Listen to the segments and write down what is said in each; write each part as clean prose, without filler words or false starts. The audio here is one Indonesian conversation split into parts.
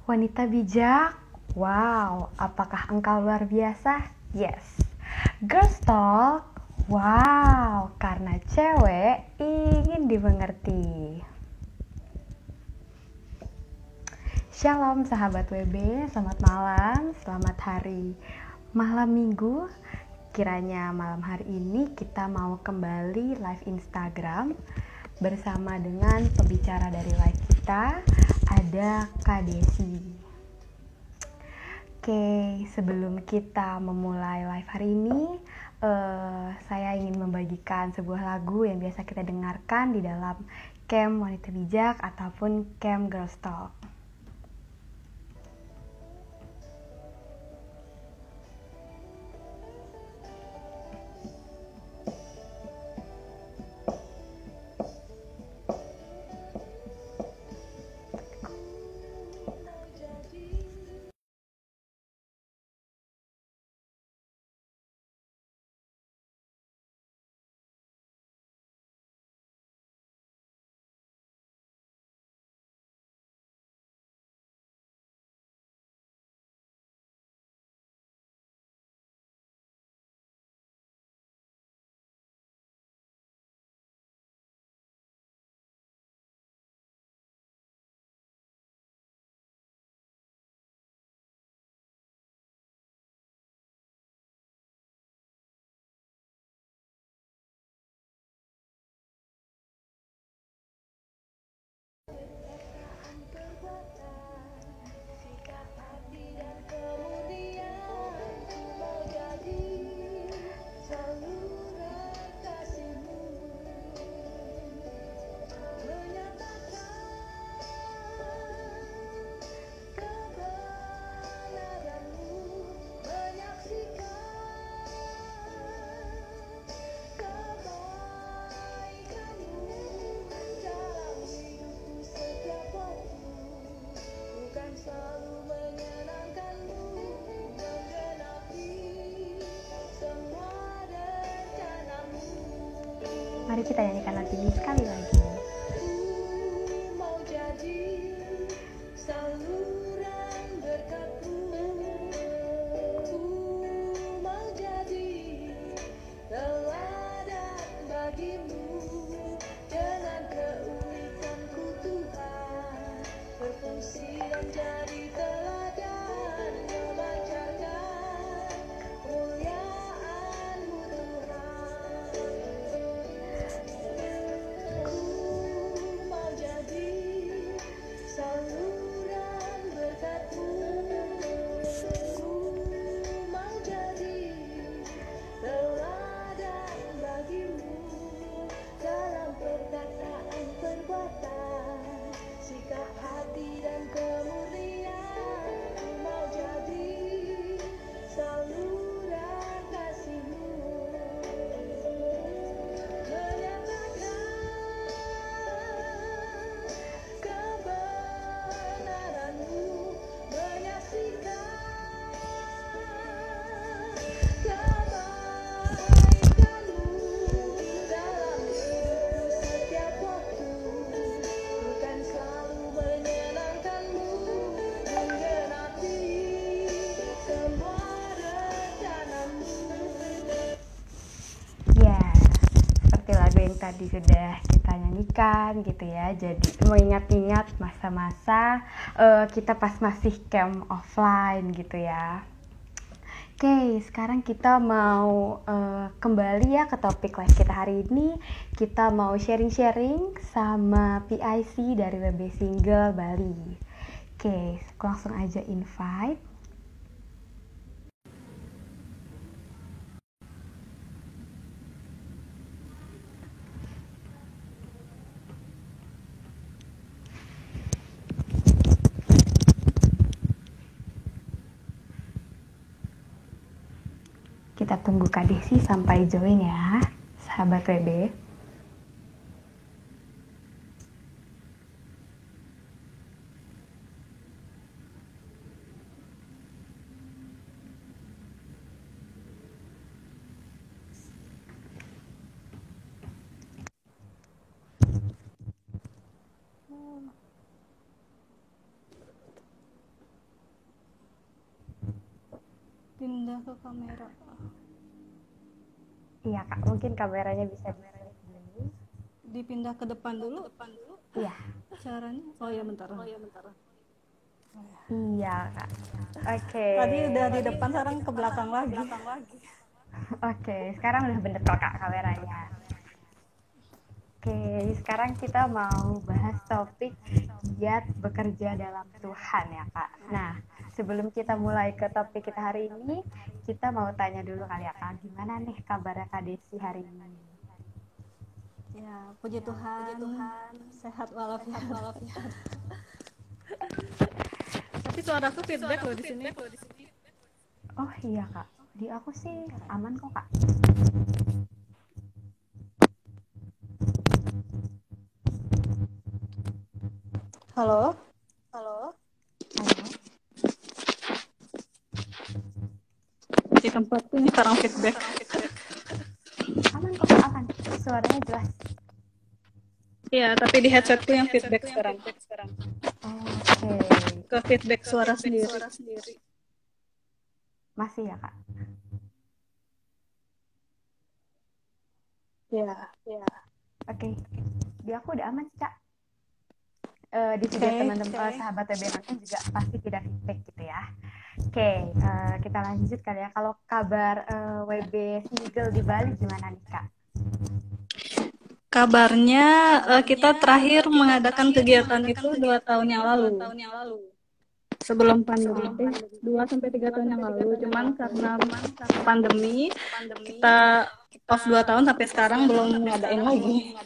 Wanita bijak, wow, apakah engkau luar biasa? Yes. Girls Talk, wow, karena cewek ingin dimengerti. Shalom sahabat WB, selamat malam, selamat hari malam minggu. Kiranya malam hari ini kita mau kembali live Instagram bersama dengan pembicara dari live kita, ada Kak Desi. Oke, sebelum kita memulai live hari ini, saya ingin membagikan sebuah lagu yang biasa kita dengarkan di dalam camp wanita bijak ataupun camp Girls Talk. Mari kita nyanyikan lagu ini sekali lagi. Mau jadi saluran berkatmu, ku mau jadi teladan bagimu. Dengan keunikanku Tuhan berfungsi dan jadi teladan, memancarkan kemuliaan-Mu Tuhan. Mau jadi saluran berkatmu, mau jadi teladan bagimu dalam perkataan, perbuatan, sikap hati dan kemurnian. Mau jadi saluran kasih-Mu, kebenaran-Mu, menyaksikan kebaikan-Mu dalam hidup setiap waktu. Bukan selalu menyenangkan-Mu, menggenapi semua rencana-Mu. Yes, seperti lagu yang tadi sudah kita nyanyikan gitu ya. Jadi mengingat-ingat masa-masa kita pas masih camp offline gitu ya. Oke, sekarang kita mau kembali ya ke topik live kita hari ini. Kita mau sharing-sharing sama PIC dari WB Single Bali. Oke, langsung aja invite. Kita tunggu Kak Desi sampai join ya, sahabat WB. Pindah ke kamera. Iya kak, mungkin kameranya bisa di-flip dulu. Dipindah ke depan dulu. Iya, Caranya? Oh ya bentar. iya kak. Oke. Tadi udah di depan, sekarang ke belakang lagi. Oke, sekarang udah bener kok kak kameranya. Oke, sekarang kita mau bahas topik giat bekerja dalam Tuhan ya kak. Nah, sebelum kita mulai ke topik kita hari ini, kita mau tanya dulu kali ya kak, gimana nih kabarnya kak Desi hari ini? Ya, puji Tuhan. Sehat walafiat. Tapi suaraku feedback loh di sini. Oh iya kak, di aku sih aman kok kak. Halo. Halo. Di tempatku ini sekarang feedback. Aman kok kak, aman. Suaranya jelas. Iya, tapi di headsetku yang feedback sekarang. Oke, Ke feedback suara sendiri. masih ya kak? Ya. Oke, di aku udah aman sih kak. Di video Oke. teman-teman sahabat TB nonton juga pasti tidak feedback gitu ya. Oke, kita lanjut kali ya. Kalau kabar WB single di Bali gimana nih kak? Kabarnya kita terakhir mengadakan kegiatan itu 2 tahun yang lalu. Sebelum pandemi, 2-3 tahun yang lalu. Cuman karena pandemi, kita off 2 tahun sampai sekarang belum ngadain lagi.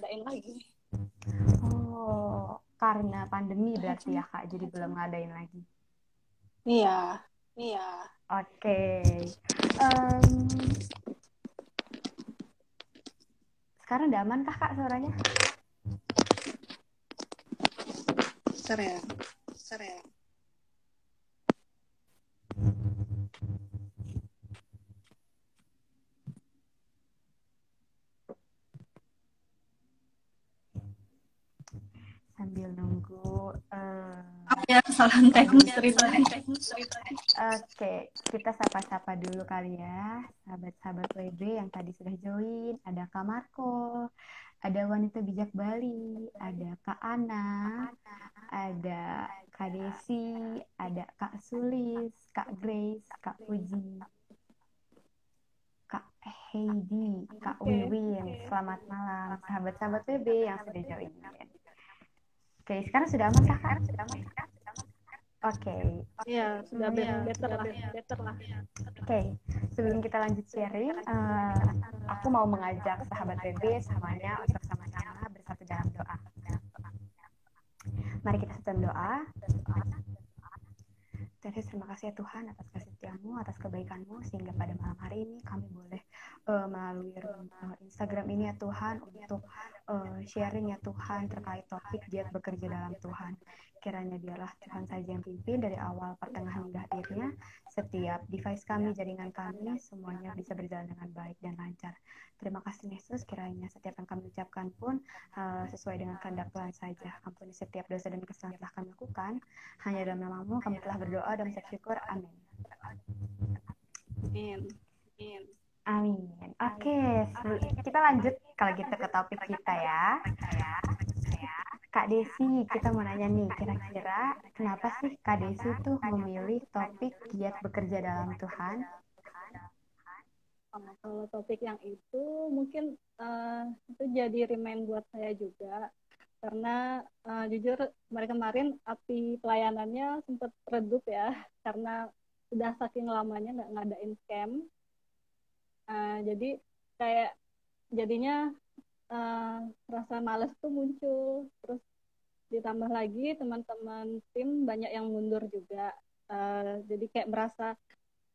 Oh, karena pandemi berarti ya kak, jadi belum ngadain lagi. Iya. Oke. Sekarang udah aman kah kak suaranya? Bentar ya. Sambil nunggu. Ya, kesalahan teknis ceritanya. Oke, kita sapa-sapa dulu kali ya, sahabat-sahabat WB yang tadi sudah join. Ada Kak Marco, ada Wanita Bijak Bali, ada Kak Ana, ada Kak Desi, ada Kak Sulis, Kak Grace, Kak Puji, Kak Heidi, Kak Wiwin. Selamat malam, sahabat-sahabat WB yang sudah join. Oke, sekarang sudah aman kah, Kak? Oke. Iya, sudah better lah. Oke, sebelum kita lanjut sharing, aku mau mengajak sahabat WB semuanya untuk sama-sama bersatu dalam doa. Mari kita satu doa. Terima kasih ya Tuhan atas kasih setiamu, atas kebaikanmu, sehingga pada malam hari ini kami boleh melalui Instagram ini ya Tuhan untuk sharing ya Tuhan terkait topik giat bekerja dalam Tuhan. Kiranya dialah Tuhan saja yang pimpin dari awal, pertengahan hingga akhirnya. Setiap device kami, jaringan kami, semuanya bisa berjalan dengan baik dan lancar. Terima kasih Yesus, kiranya setiap yang kami ucapkan pun sesuai dengan kehendak Tuhan saja. Ampuni setiap dosa dan kesalahan telah kami lakukan. Hanya dalam namamu kami telah berdoa dan bersyukur. Amin. Amin. Oke, kita lanjut kalau gitu ke topik kita ya. Kak Desi, kita mau nanya nih, kira-kira kenapa sih Kak Desi tuh memilih topik giat bekerja dalam Tuhan? Kalau topik yang itu mungkin itu jadi remind buat saya juga, karena jujur kemarin api pelayanannya sempat redup ya, karena udah saking lamanya nggak ngadain camp. Jadi kayak jadinya rasa malas tuh muncul, terus ditambah lagi teman-teman tim banyak yang mundur juga, jadi kayak merasa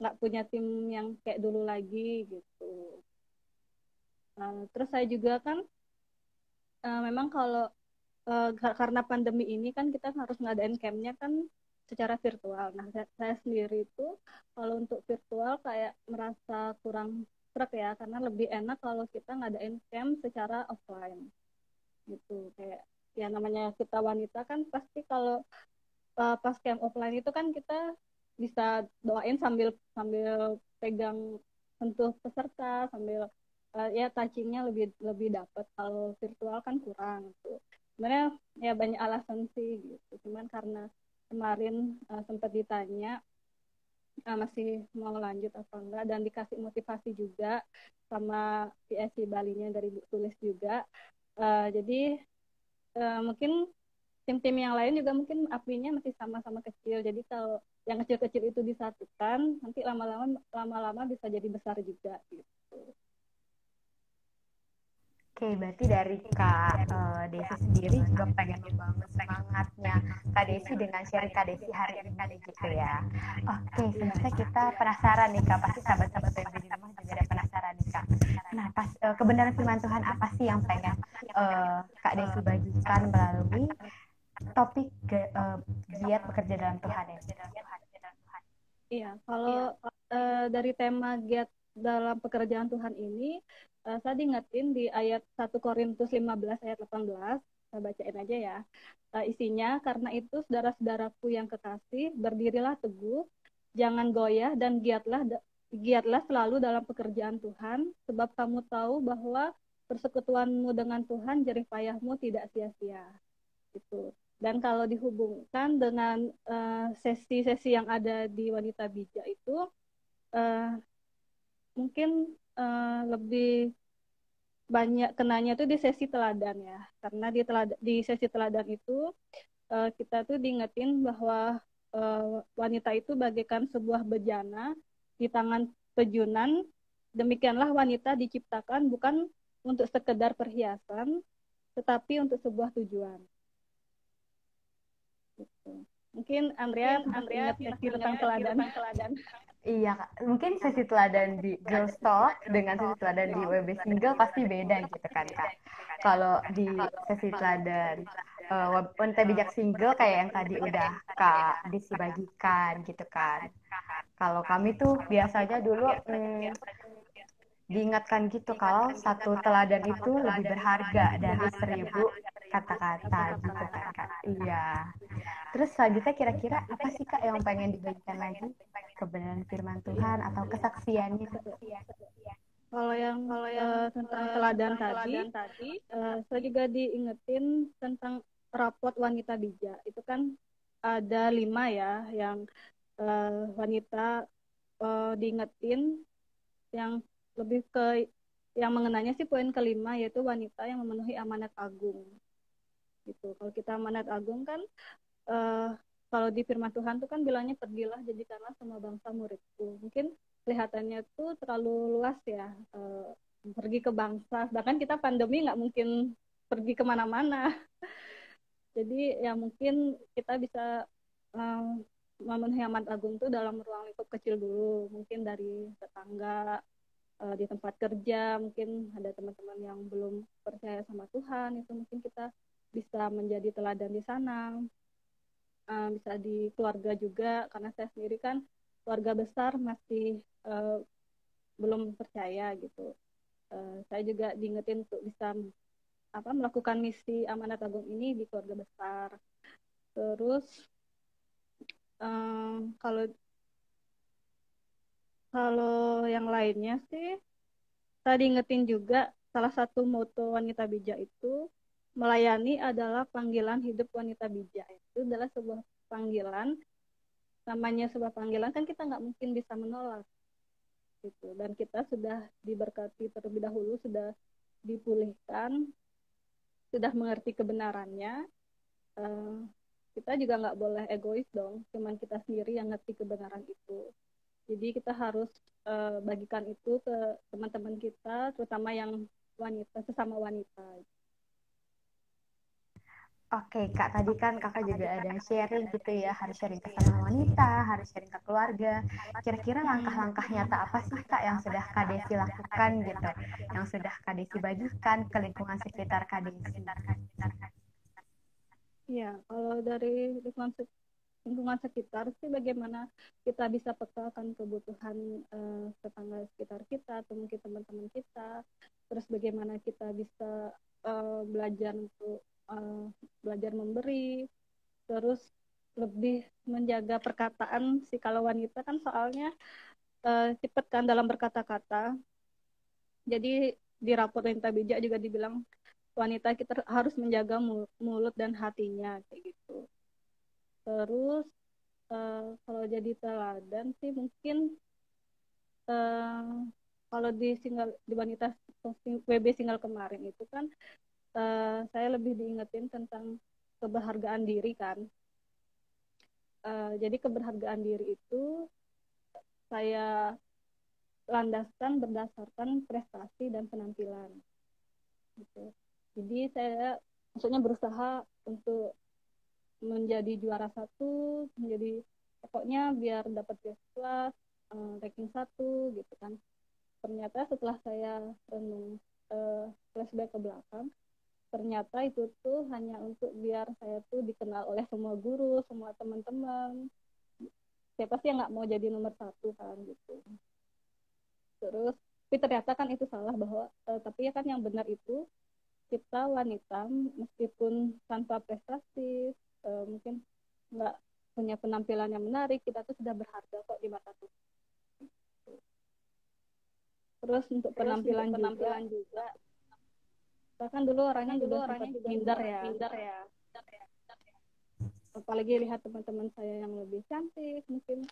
nggak punya tim yang kayak dulu lagi gitu. Terus saya juga kan memang kalau karena pandemi ini kan kita harus ngadain campnya kan secara virtual. Nah, saya sendiri itu kalau untuk virtual kayak merasa kurang serak ya, karena lebih enak kalau kita ngadain camp secara offline gitu. Kayak ya namanya kita wanita kan pasti kalau pas camp offline itu kan kita bisa doain sambil sambil pegang sentuh peserta, sambil ya touchingnya lebih lebih dapat. Kalau virtual kan kurang tuh. Sebenarnya ya banyak alasan sih gitu. Cuman karena kemarin sempat ditanya masih mau lanjut atau enggak, dan dikasih motivasi juga sama PSC Bali-nya dari Bu Tulis juga. Jadi mungkin tim-tim yang lain juga mungkin apinya masih sama-sama kecil. Jadi kalau yang kecil-kecil itu disatukan, nanti lama-lama bisa jadi besar juga gitu. Oke, berarti dari Kak Desi sendiri juga pengen membangun semangatnya Kak Desi dengan sharing Kak Desi hari ini gitu ya. Oke, Iya. sebenarnya kita penasaran nih Kak, pasti sahabat-sahabat PB di rumah juga ada penasaran nih Kak. Nah, pas kebenaran firman Tuhan apa sih yang pengen Kak Desi bagikan melalui topik giat bekerja dalam Tuhan ini? Iya, kalau dari tema giat dalam pekerjaan Tuhan ini, saya diingetin di ayat 1 Korintus 15 ayat 18, saya bacain aja ya. Isinya, karena itu saudara-saudaraku yang kekasih, berdirilah teguh, jangan goyah dan giatlah selalu dalam pekerjaan Tuhan, sebab kamu tahu bahwa persekutuanmu dengan Tuhan jerih payahmu tidak sia-sia. Gitu. Dan kalau dihubungkan dengan sesi-sesi yang ada di Wanita Bijak itu, uh, mungkin lebih banyak kenanya tuh di sesi teladan ya, karena di sesi teladan itu kita tuh diingetin bahwa wanita itu bagaikan sebuah bejana di tangan pejunan. Demikianlah wanita diciptakan bukan untuk sekedar perhiasan, tetapi untuk sebuah tujuan. Gitu. Mungkin Andrea masih ingat sesi tentang teladan. Iya, Kak. Mungkin sesi teladan di Girls Talk dengan sesi teladan di WB Single pasti beda gitu kan, Kak. Kalau di sesi teladan Wanita Bijak Single kayak yang tadi udah Kak Desi bagikan gitu kan. Kalau kami tuh biasanya dulu diingatkan gitu kalau satu teladan itu lebih berharga dari 1.000 kata-kata gitu kan, Kak. Iya. Terus selanjutnya kira-kira apa sih Kak yang pengen dibagikan lagi? Kebenaran firman Tuhan atau kesaksiannya gitu? Kalau yang tentang teladan tadi, saya juga diingetin tentang rapot wanita bijak. Itu kan ada 5 ya, yang wanita diingetin, yang lebih ke yang mengenanya sih poin kelima, yaitu wanita yang memenuhi amanat agung. Gitu. Kalau kita amanat agung kan, uh, kalau di firman Tuhan tuh kan bilangnya pergilah jadikanlah semua bangsa muridku. Mungkin kelihatannya tuh terlalu luas ya, pergi ke bangsa. Bahkan kita pandemi nggak mungkin pergi kemana-mana. Jadi ya mungkin kita bisa memenuhi amanat agung tuh dalam ruang lingkup kecil dulu. Mungkin dari tetangga, di tempat kerja, mungkin ada teman-teman yang belum percaya sama Tuhan, itu mungkin kita bisa menjadi teladan di sana. Bisa di keluarga juga, karena saya sendiri kan keluarga besar masih belum percaya gitu. Saya juga diingetin untuk bisa melakukan misi amanat agung ini di keluarga besar. Terus kalau kalau yang lainnya sih, saya diingetin juga salah satu moto Wanita Bijak itu, melayani adalah panggilan hidup wanita bijak. Itu adalah sebuah panggilan. Namanya sebuah panggilan kan kita nggak mungkin bisa menolak gitu. Dan kita sudah diberkati terlebih dahulu, sudah dipulihkan, sudah mengerti kebenarannya. Kita juga nggak boleh egois dong, cuman kita sendiri yang ngerti kebenaran itu. Jadi kita harus bagikan itu ke teman-teman kita, terutama yang wanita, sesama wanita. Oke, Kak, tadi kan Kakak juga ada sharing gitu ya, harus sharing ke sama wanita, harus sharing ke keluarga. Kira-kira langkah-langkah nyata apa sih Kak yang sudah Kak Desi lakukan gitu, yang sudah Kak Desi bagikan ke lingkungan sekitar Kak Desi? Ya, kalau dari lingkungan sekitar sih, bagaimana kita bisa petakan kebutuhan tetangga sekitar kita atau mungkin teman-teman kita, terus bagaimana kita bisa belajar untuk belajar memberi, terus lebih menjaga perkataan sih. Kalau wanita kan soalnya cepet kan dalam berkata-kata. Jadi di rapor Wanita Bijak juga dibilang wanita kita harus menjaga mulut dan hatinya kayak gitu. Terus kalau jadi teladan sih mungkin eh, kalau di wanita WB single kemarin itu kan saya lebih diingetin tentang keberhargaan diri kan. Jadi keberhargaan diri itu saya landaskan berdasarkan prestasi dan penampilan gitu. Jadi saya maksudnya berusaha untuk menjadi juara satu, menjadi pokoknya biar dapat kelas ranking satu gitu kan. Ternyata setelah saya renung flashback ke belakang, ternyata itu tuh hanya untuk biar saya tuh dikenal oleh semua guru, semua teman-teman. Siapa sih yang nggak mau jadi nomor satu kan gitu. Terus tapi ternyata kan itu salah bahwa tapi ya kan yang benar itu kita wanita meskipun tanpa prestasi mungkin nggak punya penampilan yang menarik, kita tuh sudah berharga kok di mata Tuhan. Terus untuk penampilan juga saya kan dulu orangnya juga sempat minder ya, apalagi lihat teman-teman saya yang lebih cantik, mungkin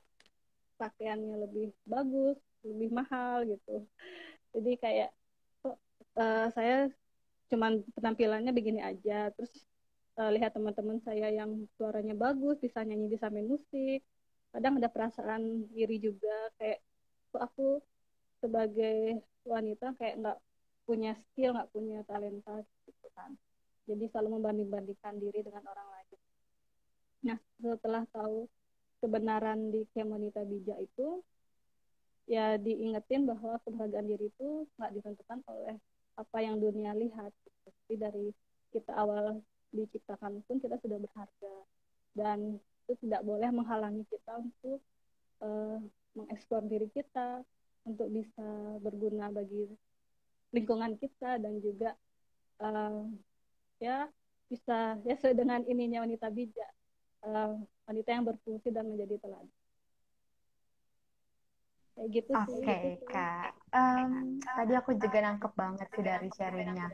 pakaiannya lebih bagus, lebih mahal gitu. Jadi kayak kok saya cuman penampilannya begini aja. Terus lihat teman-teman saya yang suaranya bagus, bisa nyanyi, bisa main musik. Kadang ada perasaan iri juga, kayak kok aku sebagai wanita kayak nggak punya skill, nggak punya talenta gitu kan. Jadi selalu membanding-bandingkan diri dengan orang lain. Nah, setelah tahu kebenaran di Camp Wanita Bijak itu, ya diingetin bahwa kebahagiaan diri itu nggak ditentukan oleh apa yang dunia lihat. Tapi dari kita awal diciptakan pun kita sudah berharga, dan itu tidak boleh menghalangi kita untuk mengeksplor diri kita, untuk bisa berguna bagi lingkungan kita, dan juga ya bisa ya sesuai dengan ininya wanita bijak, wanita yang berfungsi dan menjadi teladan. Kayak gitu sih. Oke, Kak. Tadi aku juga nangkep banget sih dari sharingnya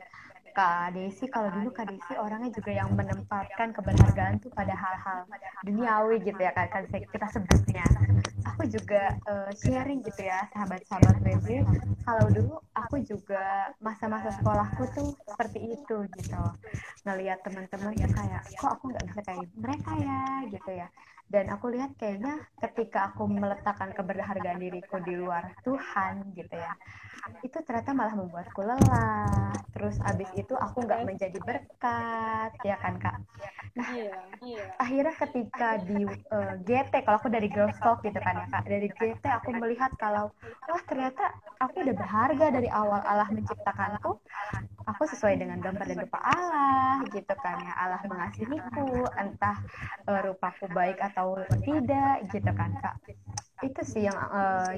Kak Desi. Kalau dulu Kak Desi orangnya juga yang menempatkan keberhargaan tuh pada hal-hal duniawi gitu ya, kan kita sebutnya. Aku juga sharing gitu ya, sahabat-sahabat WB. Kalau dulu aku juga masa-masa sekolahku tuh seperti itu gitu. Ngelihat teman-teman tuh kayak, kok aku nggak bisa kayak mereka ya gitu ya. Dan aku lihat kayaknya ketika aku meletakkan keberhargaan diriku di luar Tuhan gitu ya, itu ternyata malah membuatku lelah. Terus abis itu aku nggak menjadi berkat, ya kan Kak? Nah, Iya. akhirnya ketika di GT, kalau aku dari Girls Talk gitu kan ya Kak, dari GT aku melihat kalau, wah ternyata aku udah berharga dari awal Allah menciptakanku. Aku sesuai dengan gambar dan rupa Allah gitu kan ya. Allah mengasihiku, entah rupaku baik atau tidak gitu kan Kak. Itu sih yang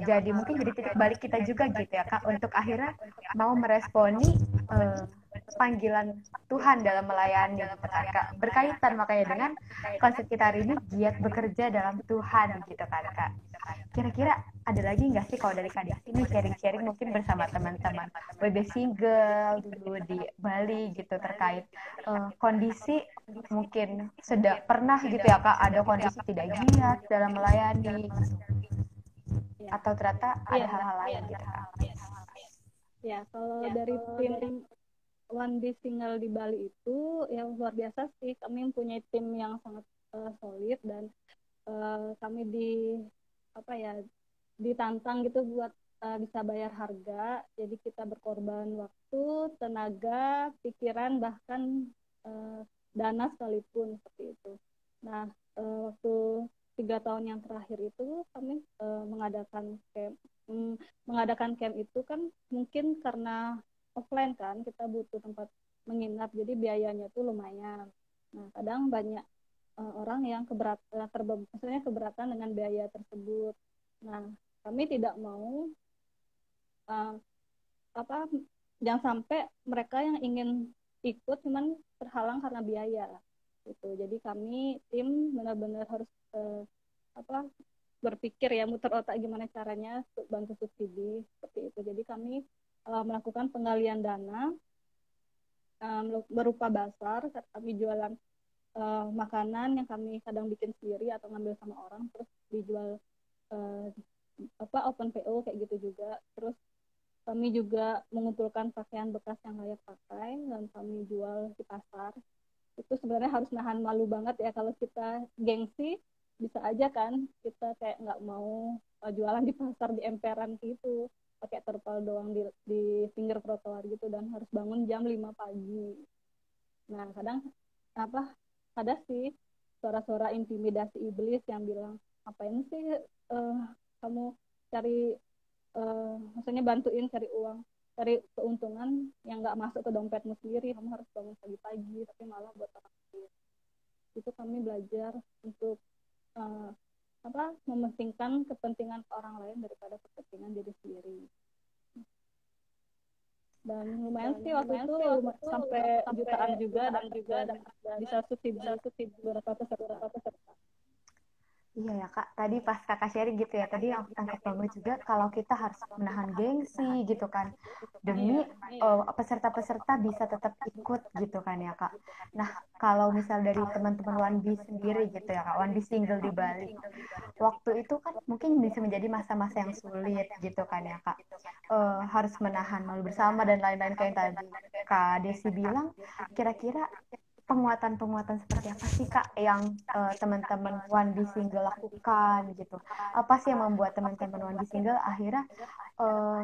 jadi mungkin jadi titik balik kita juga gitu ya Kak, untuk akhirnya mau meresponi panggilan Tuhan dalam melayani gitu kan Kak. Berkaitan makanya dengan konsep kita hari ini, giat bekerja dalam Tuhan gitu kan Kak. Kira-kira ada lagi nggak sih kalau dari Kak Desi ini sharing-sharing mungkin bersama teman-teman WB single dulu di Bali gitu, terkait kondisi mungkin sudah pernah gitu ya Kak, ada kondisi tidak giat dalam melayani Ya. atau ternyata ada hal-hal lain gitu Kak. Ya, kalau dari tim One Day Single di Bali itu yang luar biasa sih. Kami mempunyai tim yang sangat solid, dan kami ditantang gitu buat bisa bayar harga. Jadi kita berkorban waktu, tenaga, pikiran, bahkan dana sekalipun seperti itu. Nah, waktu 3 tahun yang terakhir itu kami mengadakan camp itu kan mungkin karena offline kan, kita butuh tempat menginap, jadi biayanya tuh lumayan. Nah, kadang banyak orang yang keberatan dengan biaya tersebut. Nah, kami tidak mau uh, jangan sampai mereka yang ingin ikut cuman terhalang karena biaya. gitu. Jadi kami tim benar-benar harus apa berpikir ya, muter otak gimana caranya untuk bantu subsidi seperti itu. Jadi kami melakukan penggalian dana berupa basar. Kami jualan makanan yang kami kadang bikin sendiri atau ngambil sama orang, terus dijual uh, open PO kayak gitu juga. Terus kami juga mengumpulkan pakaian bekas yang layak pakai dan kami jual di pasar. Itu sebenarnya harus nahan malu banget ya, kalau kita gengsi bisa aja kan kita kayak nggak mau jualan di pasar di emperan gitu, pakai terpal doang di pinggir trotoar gitu, dan harus bangun jam 5 pagi. Nah kadang apa ada sih suara-suara intimidasi iblis yang bilang, ngapain sih uh, kamu cari maksudnya bantuin cari uang, cari keuntungan yang nggak masuk ke dompetmu sendiri, kamu harus bangun pagi-pagi tapi malah buat orang lain. Itu kami belajar untuk uh, mementingkan kepentingan orang lain daripada kepentingan diri sendiri. Dan lumayan sih waktu itu sampai jutaan juga, dan bisa subsidi beberapa peserta. Iya ya Kak, tadi pas Kakak sharing gitu ya, tadi yang aku tangkap banget juga kalau kita harus menahan gengsi gitu kan, demi peserta-peserta bisa tetap ikut gitu kan ya Kak. Nah, kalau misal dari teman-teman One B sendiri gitu ya Kak, One B single di Bali, waktu itu kan mungkin bisa menjadi masa-masa yang sulit gitu kan ya Kak. Harus menahan malu bersama dan lain-lain kayak yang tadi Kak Desi bilang, kira-kira penguatan-penguatan seperti apa sih Kak yang teman-teman One B Single lakukan gitu? Apa sih yang membuat teman-teman One B Single akhirnya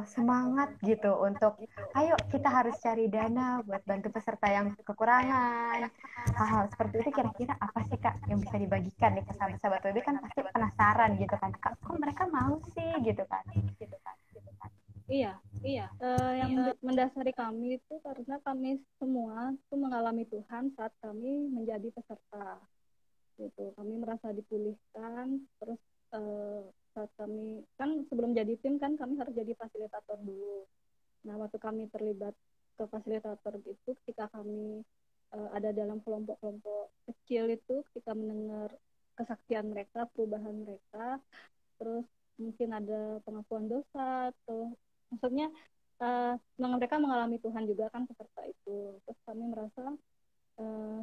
semangat gitu untuk ayo kita harus cari dana buat bantu peserta yang kekurangan. Hal-hal seperti itu kira-kira apa sih Kak yang bisa dibagikan nih ke sahabat-sahabat WB, kan pasti penasaran gitu kan Kak, kok mereka mau sih gitu kan. Iya, yang mendasari kami itu karena kami semua itu mengalami Tuhan saat kami menjadi peserta. Gitu. Kami merasa dipulihkan, terus saat kami kan sebelum jadi tim kan kami harus jadi fasilitator dulu. Nah, waktu kami terlibat ke fasilitator itu, ketika kami ada dalam kelompok-kelompok kecil itu, kita mendengar kesaksian mereka, perubahan mereka, terus mungkin ada pengakuan dosa atau maksudnya mereka mengalami Tuhan juga kan peserta itu. Terus kami merasa uh,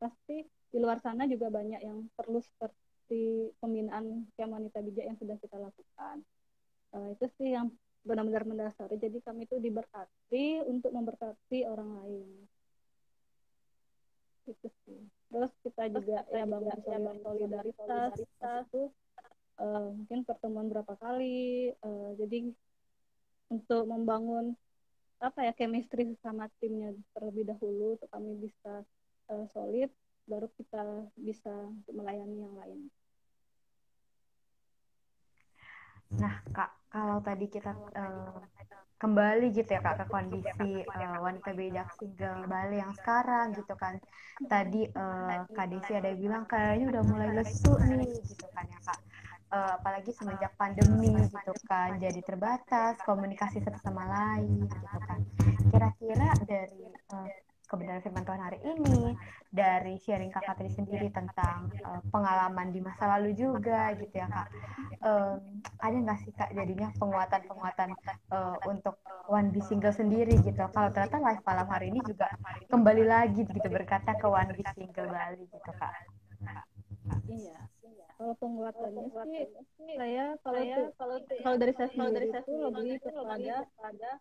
pasti di luar sana juga banyak yang perlu seperti pembinaan Camp Wanita Bijak yang sudah kita lakukan. Itu sih yang benar-benar mendasari. Jadi kami itu diberkati untuk memberkati orang lain. Itu sih. Terus kita juga bangun solidaritas itu mungkin pertemuan berapa kali. Jadi untuk membangun chemistry sama timnya terlebih dahulu, untuk kami bisa solid, baru kita bisa melayani yang lain. Nah Kak, kalau tadi kita kembali gitu ya Kak ke kondisi wanita bijak single Bali yang sekarang gitu kan. Tadi Kak Desi ada yang bilang kayaknya udah mulai lesu nih gitu kan ya Kak. Apalagi semenjak pandemi gitu kan, jadi terbatas komunikasi satu sama lain gitu kan. Kira-kira dari kebenaran firman Tuhan hari ini, dari sharing kakak tadi sendiri tentang pengalaman di masa lalu juga gitu ya Kak, ada nggak sih Kak jadinya penguatan-penguatan untuk One B Single sendiri gitu, kalau ternyata live malam hari ini juga kembali lagi gitu berkata ke One B Single Bali gitu Kak. Iya, kalau penguatannya sih saya kalau dari saya sendiri itu lebih kepada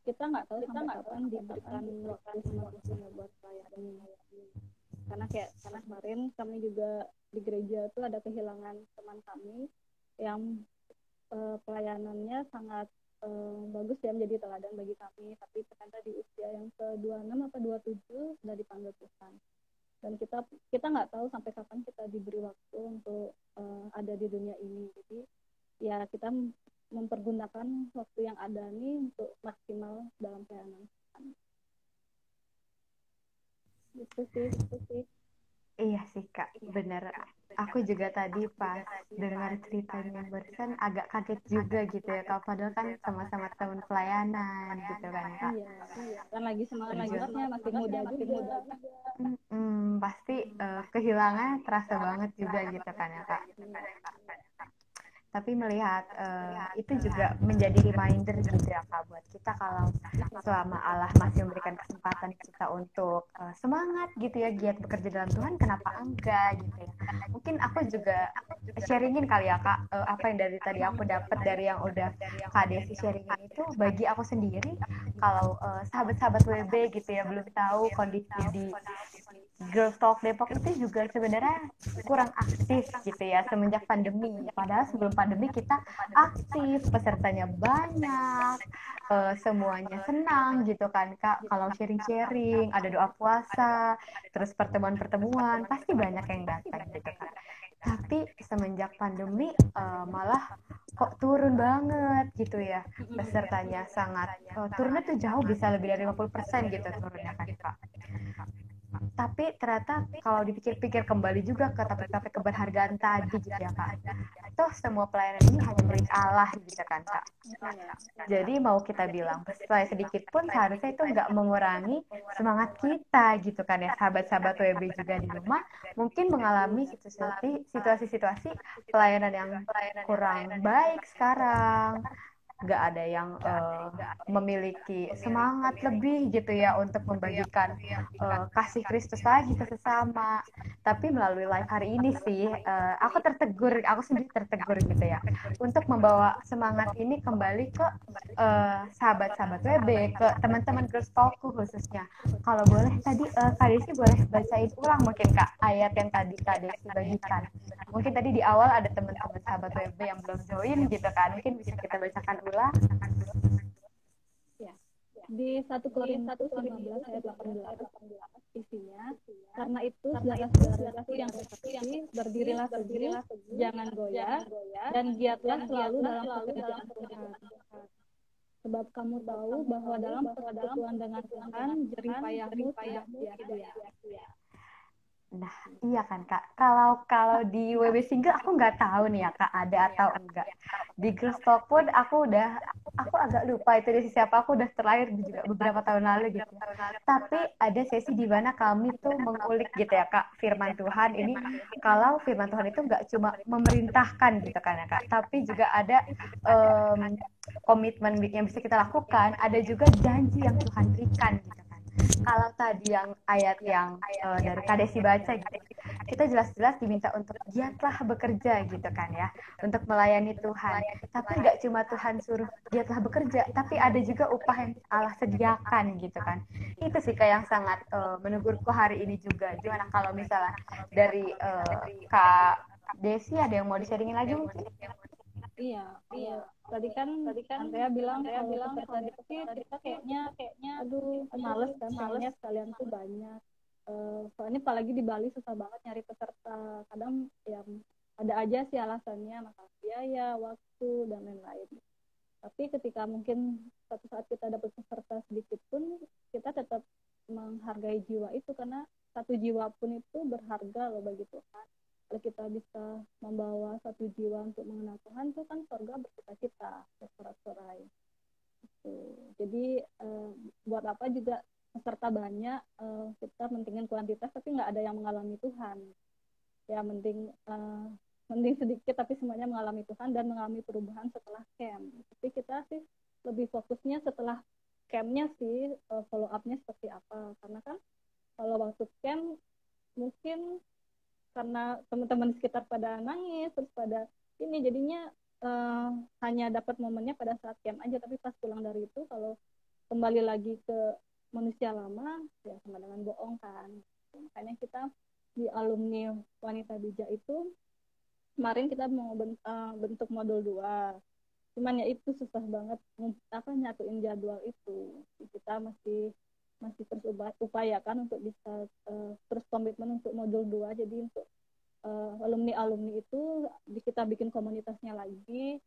kita nggak tahu sampai kapan diberikan waktu sama Tuhan ya buat melayani. Karena kayak kemarin kami juga di gereja itu ada kehilangan teman kami yang pelayanannya sangat bagus ya, menjadi teladan bagi kami, tapi ternyata di usia yang ke-26 atau 27 sudah dipanggil Tuhan. Dan kita nggak tahu sampai kapan kita diberi waktu untuk ada di dunia ini. Jadi ya kita mempergunakan waktu yang ada nih untuk maksimal dalam pelayanan. Itu sih. Iya sih Kak, bener. aku juga tadi pas dengar ceritanya yang barusan agak kaget juga gitu ya Kak. Padahal kan sama-sama tahun pelayanan gitu kan Kak. Iya, kan lagi Berjuang. semangat-semangatnya, masih muda juga. Pasti kehilangan terasa banget juga gitu kan ya Kak. Tapi melihat itu juga menjadi reminder gitu ya Kak buat kita kalau selama Allah masih memberikan kesempatan kita untuk semangat gitu ya giat bekerja dalam Tuhan, kenapa enggak gitu ya. Mungkin aku juga sharingin kali ya Kak, apa yang dari tadi aku dapat dari yang udah Kak Desi sharingin itu, bagi aku sendiri kalau sahabat-sahabat WB gitu ya belum tahu kondisi di Girls Talk Depok itu juga sebenarnya kurang aktif gitu ya semenjak pandemi. Padahal sebelum pandemi kita aktif, pesertanya banyak, semuanya senang gitu kan Kak. Kalau sharing-sharing, ada doa puasa, terus pertemuan-pertemuan, pasti banyak yang datang gitu kan. Tapi semenjak pandemi malah kok turun banget gitu ya pesertanya, sangat turunnya tuh jauh, bisa lebih dari 50% gitu turunnya kan Kak. Tapi ternyata kalau dipikir-pikir kembali juga ke topik-topik keberhargaan tadi gitu ya Kak, toh semua pelayanan ini hanya milik Allah gitu kan Kak. Jadi mau kita bilang sesuai sedikit pun seharusnya itu nggak mengurangi semangat kita gitu kan ya. Sahabat-sahabat WB juga di rumah mungkin mengalami situasi-situasi pelayanan yang kurang baik sekarang, nggak ada yang memiliki semangat lebih gitu ya untuk membagikan kasih Kristus lagi ke sesama. Tapi melalui live hari ini sih aku sendiri tertegur gitu ya untuk membawa semangat ini kembali ke sahabat-sahabat WB, ke teman-teman Girls Talkku khususnya. Kalau boleh tadi Kak Desi boleh bacain ulang mungkin Kak ayat yang tadi Kak Desi bagikan. Mungkin tadi di awal ada teman-teman sahabat WB yang belum join gitu kan, mungkin bisa kita bacakan ulang. Ya. Di 1 Korintus 15 ayat 18 isinya, karena itu saudara-saudaraku yang terkasih, berdirilah teguh, jangan goyah, dan giatlah selalu dalam pekerjaan Tuhan. Sebab kamu tahu bahwa dalam persekutuan dengan Tuhan, jerih payahmu tidak sia-sia. Nah, iya kan Kak. Kalau kalau di WB Single aku nggak tahu nih ya Kak ada atau enggak. Di Girls Talk pun aku agak lupa itu dari siapa, aku udah terlahir juga beberapa tahun lalu gitu. Tapi ada sesi di mana kami tuh mengulik gitu ya Kak firman Tuhan ini, kalau firman Tuhan itu nggak cuma memerintahkan gitu kan ya Kak, tapi juga ada komitmen yang bisa kita lakukan, ada juga janji yang Tuhan berikan gitu kan. Kalau tadi yang ayat yang dari Kadesi baca gitu, kita jelas-jelas diminta untuk giatlah bekerja gitu kan ya, untuk melayani Tuhan. Tapi nggak cuma Tuhan suruh giatlah bekerja, tapi ada juga upah yang Allah sediakan gitu kan. Itu sih kayak yang sangat menegurku hari ini juga. Gimana kalau misalnya dari Kak Desi ada yang mau di-sharingin lagi mungkin? Iya, tadi kan Andrea bilang kalau peserta dikit kita kayaknya aduh males kan, pengennya sekalian tuh banyak. Soalnya apalagi di Bali susah banget nyari peserta. Kadang yang ada aja sih alasannya, masalah biaya, waktu, dan lain-lain. Tapi ketika mungkin suatu saat kita dapat peserta sedikit pun, kita tetap menghargai jiwa itu, karena satu jiwa pun itu berharga loh bagi Tuhan. Kalau kita bisa membawa satu jiwa untuk mengenal Tuhan, itu kan surga bersuka-cita, bersorak-sorai. Gitu. Jadi buat apa juga peserta banyak, kita mentingin kuantitas tapi nggak ada yang mengalami Tuhan. Ya mending sedikit tapi semuanya mengalami Tuhan dan mengalami perubahan setelah camp. Tapi kita sih lebih fokusnya setelah campnya sih, follow up-nya seperti apa. Karena kan kalau waktu camp mungkin karena teman-teman di sekitar pada nangis, terus pada ini jadinya hanya dapat momennya pada saat camp aja, tapi pas pulang dari itu kalau kembali lagi ke manusia lama ya sama dengan bohong kan. Makanya kita di alumni Wanita Bija itu kemarin kita mau bentuk modul 2, cuman ya itu susah banget nyatuin jadwal itu. Kita masih terus upayakan untuk bisa terus komitmen untuk modul 2. Jadi untuk alumni itu kita bikin komunitasnya lagi,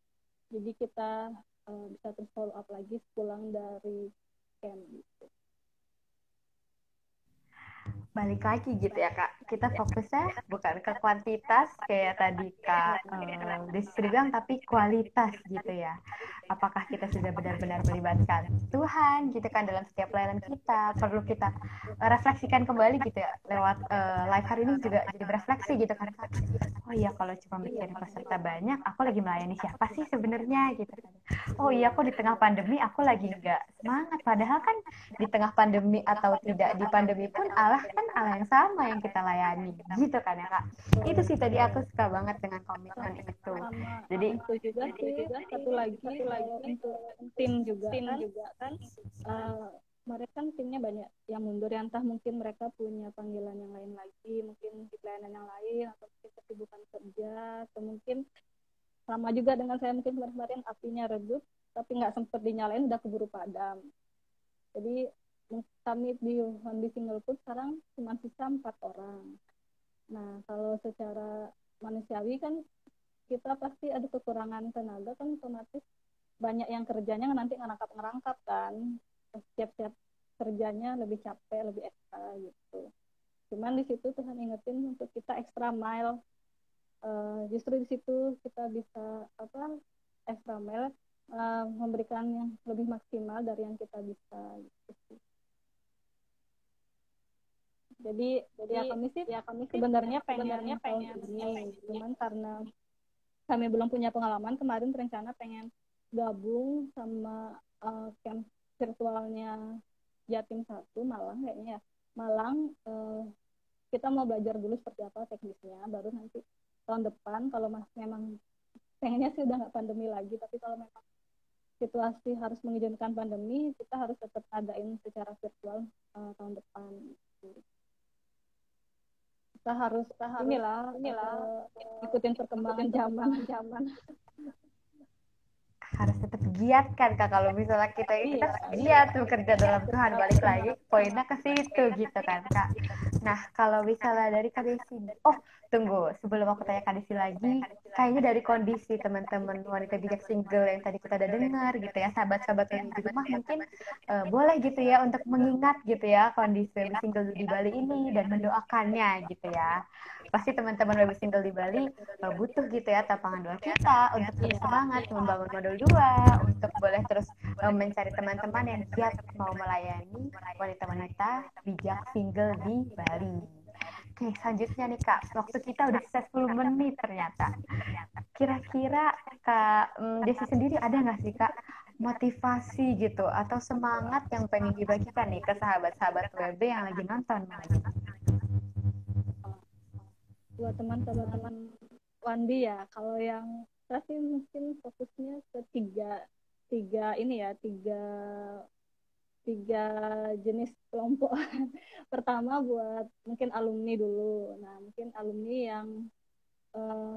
jadi kita bisa terus follow up lagi pulang dari camp gitu. balik lagi gitu ya Kak, kita fokusnya bukan ke kuantitas kayak tadi Kak Desi bilang, tapi kualitas gitu ya. Apakah kita sudah benar-benar melibatkan Tuhan gitu kan dalam setiap pelayanan kita? Perlu kita refleksikan kembali gitu ya lewat live hari ini, juga jadi berefleksi gitu kan Kak. Oh iya, kalau cuma mikirin peserta banyak, aku lagi melayani siapa sih sebenarnya gitu kan. Oh iya, kok di tengah pandemi aku lagi nggak semangat, padahal kan di tengah pandemi atau tidak di pandemi pun Allah kan Allah yang sama yang kita layani gitu kan ya Kak. Itu sih tadi aku suka banget dengan komitmen itu. Sama Jadi itu juga sih. Satu lagi kalau untuk tim juga kan, eh, mereka kan timnya banyak yang mundur, yang entah mungkin mereka punya panggilan yang lain lagi, mungkin di pelayanan yang lain, atau mungkin kesibukan kerja, atau mungkin sama juga dengan saya, mungkin kemarin apinya redup tapi nggak sempat dinyalain, udah keburu padam. Jadi kami di One Single Food sekarang cuma sisa 4 orang. Nah, kalau secara manusiawi kan kita pasti ada kekurangan tenaga, kan otomatis banyak yang kerjanya nanti ngerangkap-ngerangkap kan. Setiap kerjanya lebih capek, lebih ekstra gitu. Cuman di situ Tuhan ingetin untuk kita extra mile. Justru di situ kita bisa extra mile, memberikan yang lebih maksimal dari yang kita bisa gitu. Jadi ya kami sebenarnya pengen tahun ini, cuman karena kami belum punya pengalaman, kemarin rencana pengen gabung sama camp virtualnya Jatim 1 Malang kayaknya ya. Malang, kita mau belajar dulu seperti apa teknisnya, baru nanti tahun depan kalau memang pengennya sih udah nggak pandemi lagi, tapi kalau memang situasi harus mengizinkan pandemi, kita harus tetap adain secara virtual tahun depan. Kita harus inilah ikutin perkembangan zaman. harus tetap giat kan Kak, kalau misalnya kita giat bekerja dalam Tuhan, balik lagi poinnya ke situ gitu kan Kak. Nah, kalau misalnya dari Kak Desi, oh tunggu, sebelum aku tanya Kak Desi lagi, kayaknya dari kondisi teman-teman wanita bijak single yang tadi kita udah dengar gitu ya, sahabat-sahabat yang di rumah mungkin boleh gitu ya untuk mengingat gitu ya kondisi baby single di Bali ini dan mendoakannya gitu ya. Pasti teman-teman baby single di Bali butuh gitu ya tapangan doa kita untuk terus semangat membangun modul 2, untuk boleh terus mencari teman-teman yang giat mau melayani wanita-wanita bijak single di Bali. Oke, selanjutnya nih Kak, waktu kita udah sisa 10 menit ternyata. Kira-kira Kak Desi sendiri ada nggak sih Kak motivasi gitu atau semangat yang pengen dibagikan nih ke sahabat-sahabat WB yang lagi nonton lagi? Buat teman-teman Wandi ya, kalau yang saya sih mungkin fokusnya ke tiga ini ya, tiga jenis kelompok. Pertama buat mungkin alumni dulu. Nah, mungkin alumni yang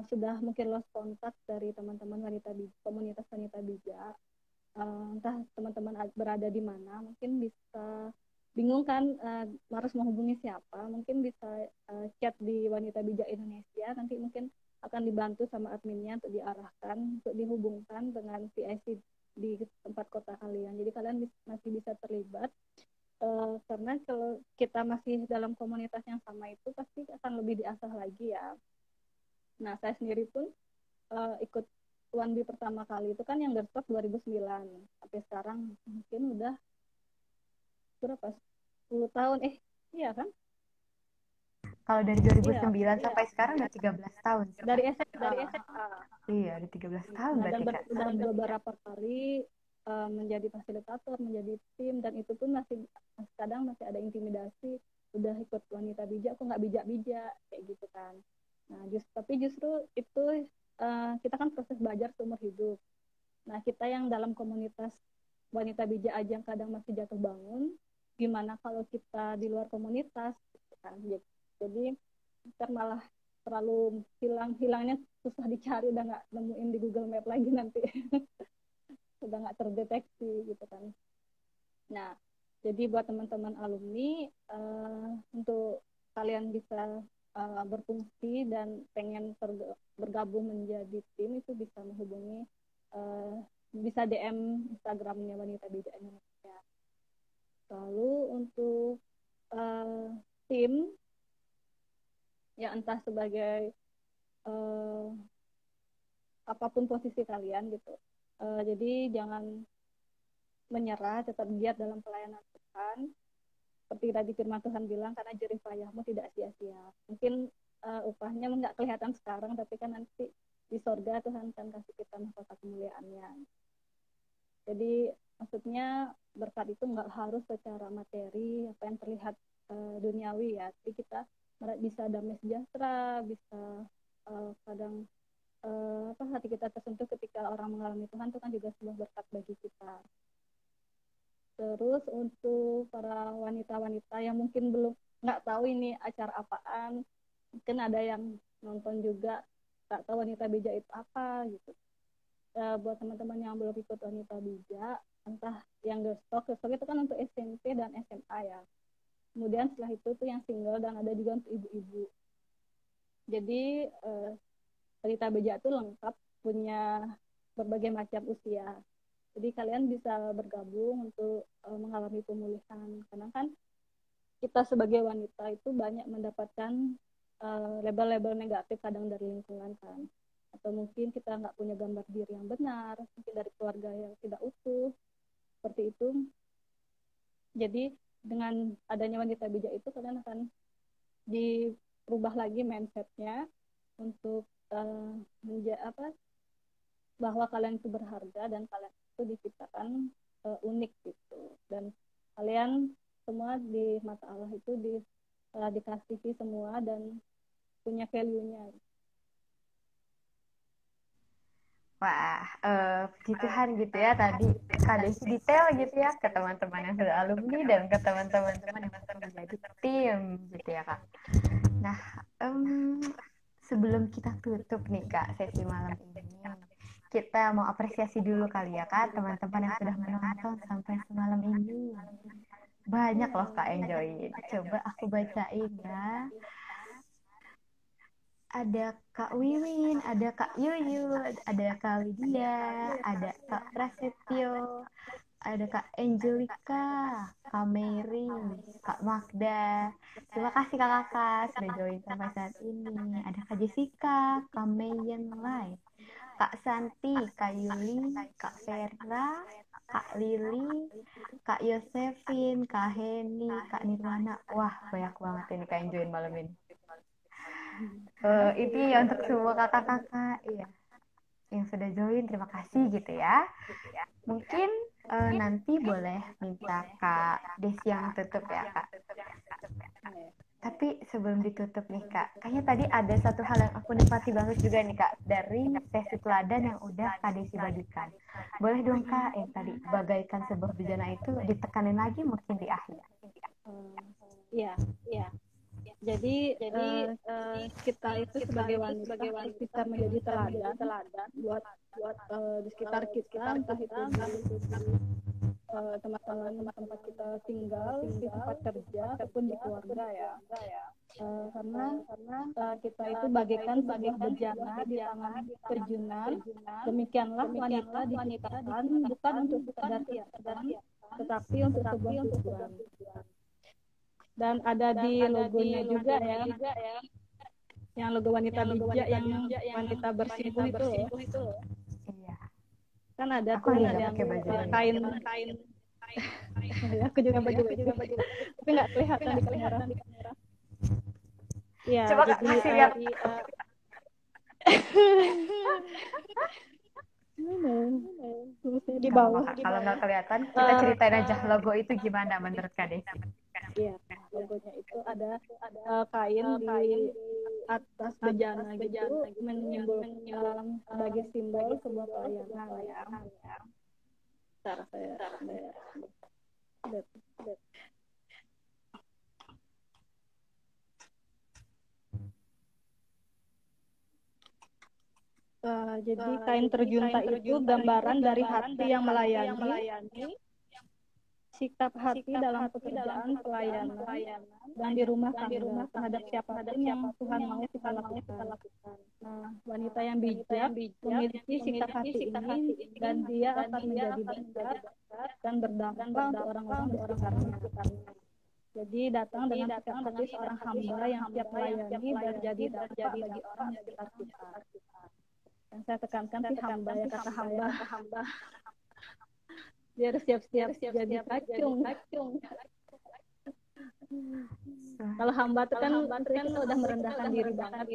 sudah mungkin lost kontak dari teman-teman komunitas wanita bijak. Entah teman-teman berada di mana, mungkin bisa bingung kan harus menghubungi siapa, mungkin bisa chat di Wanita Bijak Indonesia, nanti mungkin akan dibantu sama adminnya untuk diarahkan, untuk dihubungkan dengan PIC di tempat kota kalian. Jadi kalian masih bisa terlibat, karena kalau kita masih dalam komunitas yang sama itu pasti akan lebih diasah lagi ya. Nah, saya sendiri pun ikut 1B pertama kali itu kan yang Gerstop 2009 sampai sekarang mungkin udah berapa 10 tahun, iya kan, Kalau dari 2009 sampai sekarang udah 13 tahun sih, dari Kak. SMA. Iya, udah 13 tahun Nah, dan berarti Kak. udah beberapa kali menjadi fasilitator, menjadi tim, dan itu pun kadang masih ada intimidasi, udah ikut wanita bijak kok nggak bijak-bijak kayak gitu kan. Nah, tapi justru itu kita kan proses belajar seumur hidup. Nah, kita yang dalam komunitas wanita bijak aja yang kadang masih jatuh bangun, gimana kalau kita di luar komunitas gitu kan. Jadi ntar malah terlalu hilangnya susah dicari, udah nggak nemuin di Google Map lagi nanti. Udah nggak terdeteksi gitu kan. Nah, jadi buat teman-teman alumni, untuk kalian bisa berfungsi dan pengen bergabung menjadi tim, itu bisa menghubungi, bisa DM Instagramnya Wanita Bijak Indonesia. Lalu untuk tim, ya entah sebagai eh, apapun posisi kalian gitu. Jadi jangan menyerah, tetap giat dalam pelayanan Tuhan. Seperti tadi firman Tuhan bilang, karena jerih payahmu tidak sia-sia. Mungkin upahnya nggak kelihatan sekarang, tapi kan nanti di sorga Tuhan akan kasih kita mahkota kemuliaannya. Jadi maksudnya berkat itu nggak harus secara materi, apa yang terlihat duniawi ya. Jadi kita bisa damai sejahtera, bisa kadang hati kita tersentuh ketika orang mengalami Tuhan, itu kan juga sebuah berkat bagi kita. Terus untuk para wanita-wanita yang mungkin belum nggak tahu ini acara apaan, mungkin ada yang nonton juga nggak tahu wanita bijak itu apa gitu. Buat teman-teman yang belum ikut wanita bijak, entah yang gestok itu kan untuk SMP dan SMA ya. Kemudian setelah itu tuh yang single dan ada juga untuk ibu-ibu. Jadi wanita bijak itu lengkap, punya berbagai macam usia. Jadi kalian bisa bergabung untuk mengalami pemulihan. Karena kan kita sebagai wanita itu banyak mendapatkan label-label negatif kadang dari lingkungan kan. Atau mungkin kita nggak punya gambar diri yang benar, mungkin dari keluarga yang tidak utuh, seperti itu. Jadi dengan adanya wanita bijak itu kalian akan dirubah lagi mindset-nya untuk bahwa kalian itu berharga dan kalian itu diciptakan unik gitu, dan kalian semua di mata Allah itu dikasihi semua dan punya value-nya. Wah, puji Tuhan gitu ya tadi Kak Desi detail gitu ya ke teman-teman yang sudah alumni dan ke teman-teman yang sudah menjadi tim gitu ya Kak. Nah, sebelum kita tutup nih Kak sesi malam ini, kita mau apresiasi dulu kali ya Kak teman-teman yang sudah menonton sampai semalam ini. Banyak loh Kak yang join. Coba aku bacain ya. Ada Kak Wiwin, ada Kak Yuyu, ada Kak Lydia, ada Kak Prasetyo, ada Kak Angelika, Kak Mary, Kak Magda. Terima kasih kakak-kakak sudah join sampai saat ini. Ada Kak Jessica, Kak Mayen Lai, Kak Santi, Kak Yuli, Kak Vera, Kak Lili, Kak Yosefin, Kak Heni, Kak Nirwana. Wah, banyak banget ini Kak yang join malam ini. Itu ya untuk semua kakak-kakak ya yang sudah join, terima kasih gitu ya. Mungkin nanti boleh minta Kak Desi yang tutup ya Kak. Tapi sebelum ditutup nih Kak, kayaknya tadi ada satu hal yang aku nikmati banget juga nih Kak dari sesi teladan yang udah Kak Desi bagikan. Boleh dong Kak yang tadi bagaikan sebuah bejana itu ditekanin lagi mungkin di akhir. Iya. Jadi kita itu sebagai wanita harus bisa menjadi teladan buat di sekitar kita, entah itu teman-teman tempat kita tinggal, di tempat kerja ataupun di keluarga ya. Karena kita itu bagaikan sebuah bejana di tangan terjunan. Demikianlah wanita diciptakan bukan untuk sekedar hiasan, tetapi untuk sebuah tujuan. Dan ada di logonya juga ya, yang logo wanita bijak yang wanita bersimpuh itu loh. Iya. Kan ada Aku tuh juga yang pakai baju ini. kain aku juga baju tapi nggak kelihatan di kamera. Iya, Coba Kak jadi kasih lihat. di Gak bawah. apa-apa, Kak. Kalau nggak kelihatan, kita ceritain aja logo itu gimana menurut Kak Desi. Iya, logonya itu ada kain di atas bejana gitu, menyimbolkan sebagai simbol sebuah pelayanan ya. Cara saya lihat. Jadi kain terjunta itu gambaran dari hati yang melayani, sikap hati dalam pekerjaan pelayanan dan di rumah tangga terhadap siapapun yang Tuhan mau kita lakukan. Nah, wanita yang bijak memiliki sikap hati ini dan dia akan menjadi berkat dan berdampak untuk orang-orang di sekitarnya. Jadi datang dengan sikap hati seorang hamba yang siap melayani dan jadi dampak bagi orang di sekitar kita. Yang saya tekankan sih hamba ya, kata hamba. Dia harus siap-siap jadi kacung. Kalau hamba itu kan kita udah merendahkan diri banget.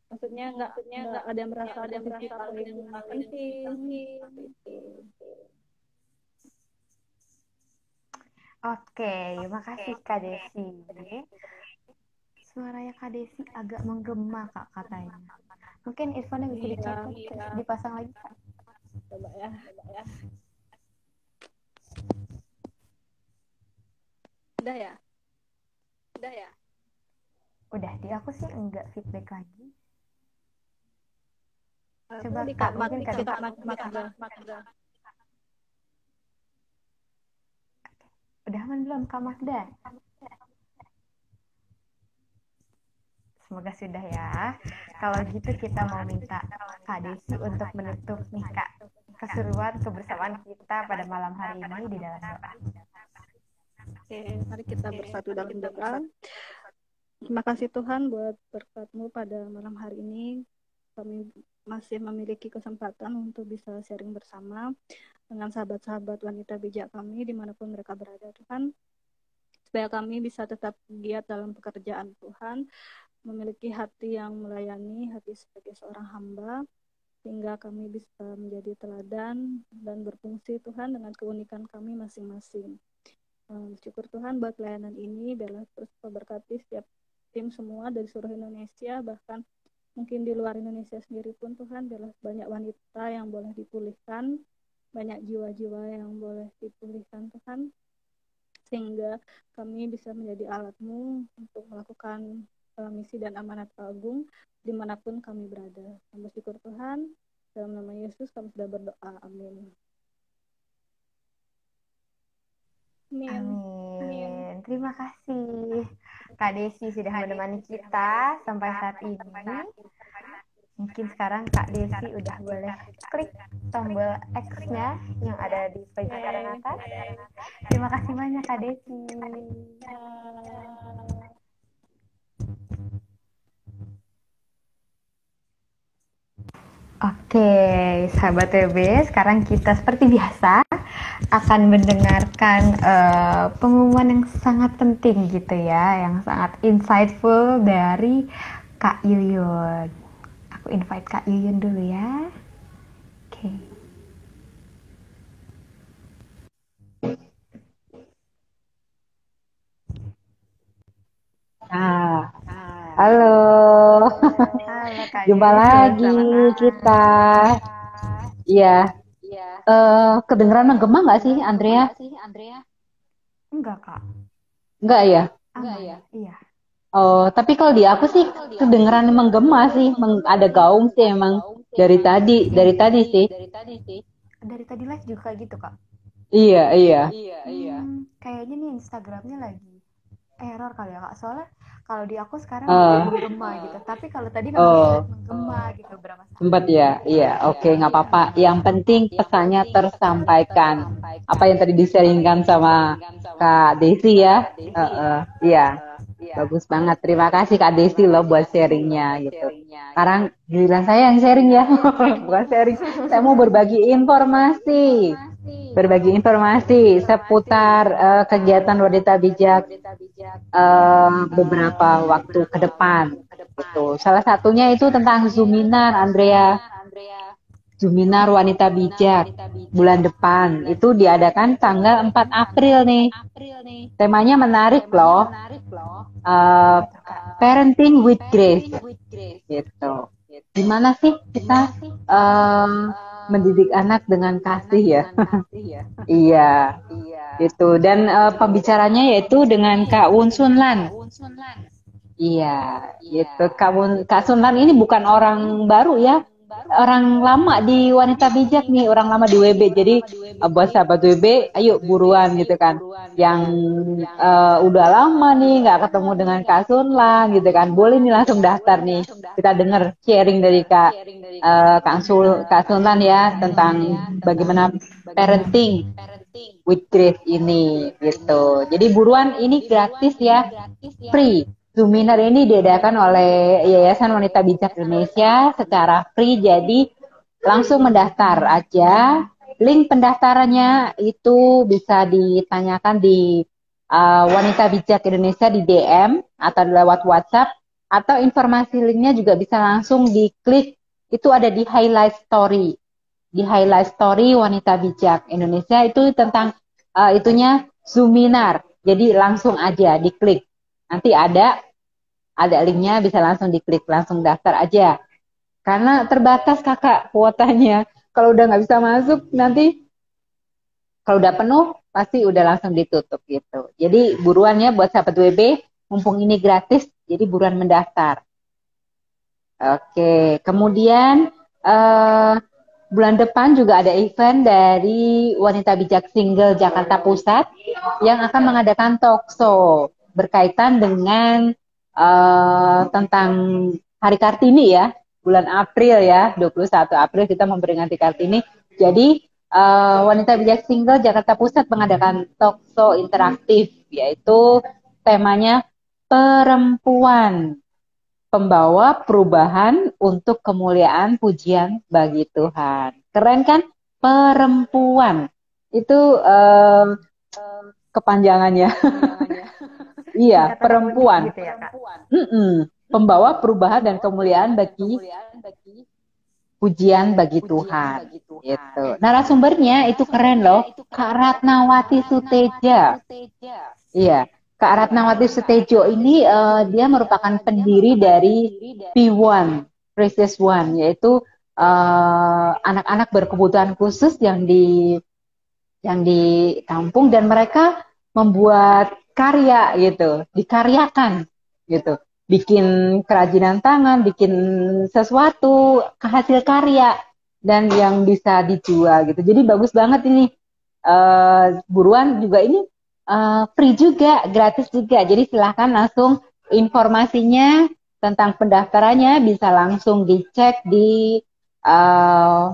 Maksudnya nggak ada yang merasa posisi paling penting. Oke, makasih Kak Desi. Suaranya Kak Desi agak menggema Kak katanya. Mungkin earphone-nya bisa dicopot, terus dipasang lagi Kak. Coba ya. Udah ya? Udah, di aku sih enggak feedback lagi. Coba Di Kak, mungkin Kak kita Desi. Udah aman belum Kak Magda? Semoga sudah ya. Kalau gitu kita mau minta Kak Desi untuk menutup nih Kak keseruan kebersamaan kita pada malam hari ini di dalam doa. Oke, mari kita bersatu dalam doa. Terima kasih Tuhan buat berkat-Mu pada malam hari ini. Kami masih memiliki kesempatan untuk bisa sharing bersama dengan sahabat-sahabat wanita bijak kami dimanapun mereka berada Tuhan. Supaya kami bisa tetap giat dalam pekerjaan Tuhan, memiliki hati yang melayani, hati sebagai seorang hamba, sehingga kami bisa menjadi teladan dan berfungsi Tuhan dengan keunikan kami masing-masing. Syukur Tuhan buat pelayanan ini, biarlah terus berkati setiap tim semua dari seluruh Indonesia, bahkan mungkin di luar Indonesia sendiri pun Tuhan, biarlah banyak wanita yang boleh dipulihkan, banyak jiwa-jiwa yang boleh dipulihkan Tuhan, sehingga kami bisa menjadi alat-Mu untuk melakukan misi dan amanat agung dimanapun kami berada. Kami bersyukur Tuhan, dalam nama Yesus kami sudah berdoa. Amin. Amin. Terima kasih Kak Desi sudah menemani kita sampai saat ini. Mungkin sekarang Kak Desi udah boleh klik tombol X-nya yang ada di bagian kanan atas. Terima kasih banyak Kak Desi. Oke, sahabat TB, sekarang kita seperti biasa akan mendengarkan pengumuman yang sangat penting gitu ya, yang sangat insightful dari Kak Yuyun. Aku invite Kak Yuyun dulu ya. Oke. Halo. Halo Kak Jumpa Yuyun. lagi kita. Iya. Kedengeran menggema nggak sih, Andrea? Enggak Kak. Enggak ya? Aman. Iya. Oh, tapi kalau di aku sih kedengeran menggema sih, ada gaung sih emang dari tadi sih. Dari tadi live juga gitu Kak. Iya. Kayaknya nih Instagramnya lagi error kali ya Kak. Soalnya kalau di aku sekarang menggema gitu. Tapi kalau tadi memang menggema gitu berapa saat. Sempat ya? Iya, oke, nggak apa-apa. Yang penting pesannya tersampaikan. Apa yang tadi di-sharingkan sama Kak Desi ya? Iya, bagus banget. Terima kasih Kak Desi loh buat sharingnya gitu. Sekarang giliran saya yang sharing ya, bukan sharing. Saya mau berbagi informasi seputar kegiatan Wanita Bijak beberapa waktu ke depan. Gitu. Salah satunya itu tentang Zoominar, Andrea. Zoominar Wanita Bijak bulan depan. Itu diadakan tanggal 4 April nih. Temanya menarik loh. Parenting with Grace. Gitu. Gimana sih kita mendidik anak dengan kasih ya? Iya. Gitu. Dan pembicaranya yaitu dengan Kak Wun Sunlan. Iya, gitu. Kak Sunlan ini bukan orang baru ya, orang lama di Wanita Bijak nih, orang lama di WB. Jadi buat sahabat WB, ayo buruan gitu kan. Yang udah lama nih nggak ketemu dengan Kak Sunlan gitu kan, boleh nih langsung daftar nih. Kita dengar sharing dari Kak Sunlan ya tentang bagaimana parenting with Grace ini gitu. Jadi buruan, ini gratis ya, free. Zoominar ini diadakan oleh Yayasan Wanita Bijak Indonesia secara free, jadi langsung mendaftar aja. Link pendaftarannya itu bisa ditanyakan di Wanita Bijak Indonesia di DM atau lewat WhatsApp, atau informasi linknya juga bisa langsung diklik, itu ada di highlight story. Di highlight story Wanita Bijak Indonesia itu tentang itunya Zoominar. Jadi langsung aja diklik. Nanti ada linknya, bisa langsung diklik, langsung daftar aja. Karena terbatas kakak kuotanya. Kalau udah nggak bisa masuk, nanti kalau udah penuh, pasti udah langsung ditutup gitu. Jadi buruan ya buat sahabat WB, mumpung ini gratis, jadi buruan mendaftar. Oke, kemudian bulan depan juga ada event dari Wanita Bijak Single Jakarta Pusat yang akan mengadakan talk show berkaitan dengan tentang Hari Kartini ya, bulan April ya, 21 April kita memperingati Kartini. Jadi Wanita Bijak Single Jakarta Pusat mengadakan talk show interaktif, yaitu temanya perempuan, pembawa perubahan untuk kemuliaan pujian bagi Tuhan. Keren kan? Perempuan. Itu kepanjangannya. Iya, perempuan. Gitu ya, Kak? Pembawa perubahan dan kemuliaan bagi pujian bagi Tuhan. Gitu. Narasumbernya itu keren loh. Kak Ratnawati Suteja. Iya. Kak Ratnawati Sutejo ini dia merupakan pendiri dari P1, Precious One, yaitu anak-anak berkebutuhan khusus yang ditampung, dan mereka membuat karya gitu, dikaryakan gitu, bikin kerajinan tangan, bikin sesuatu hasil karya dan yang bisa dijual gitu. Jadi bagus banget ini, buruan juga ini. Free juga, gratis juga. Jadi silahkan langsung informasinya tentang pendaftarannya bisa langsung dicek di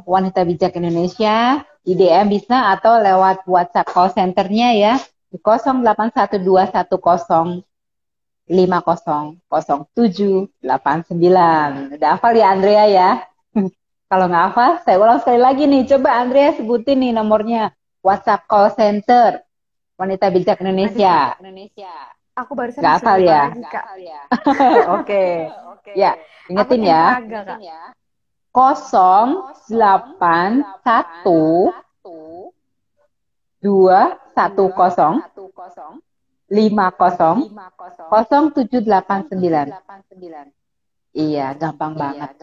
Wanita Bijak Indonesia, di DM bisa, atau lewat WhatsApp call centernya ya, di 081210500789. Udah hafal ya Andrea ya? Kalau nggak hafal, saya ulang sekali lagi nih. Coba Andrea sebutin nih nomornya. WhatsApp call center Wanita Bijak Indonesia. Aku barusan Nggak hafal ya? lagi, Kak. Oke. Ya, ingetin Aku ya. agak, Kak. 081-210-50-0789. Iya, gampang banget.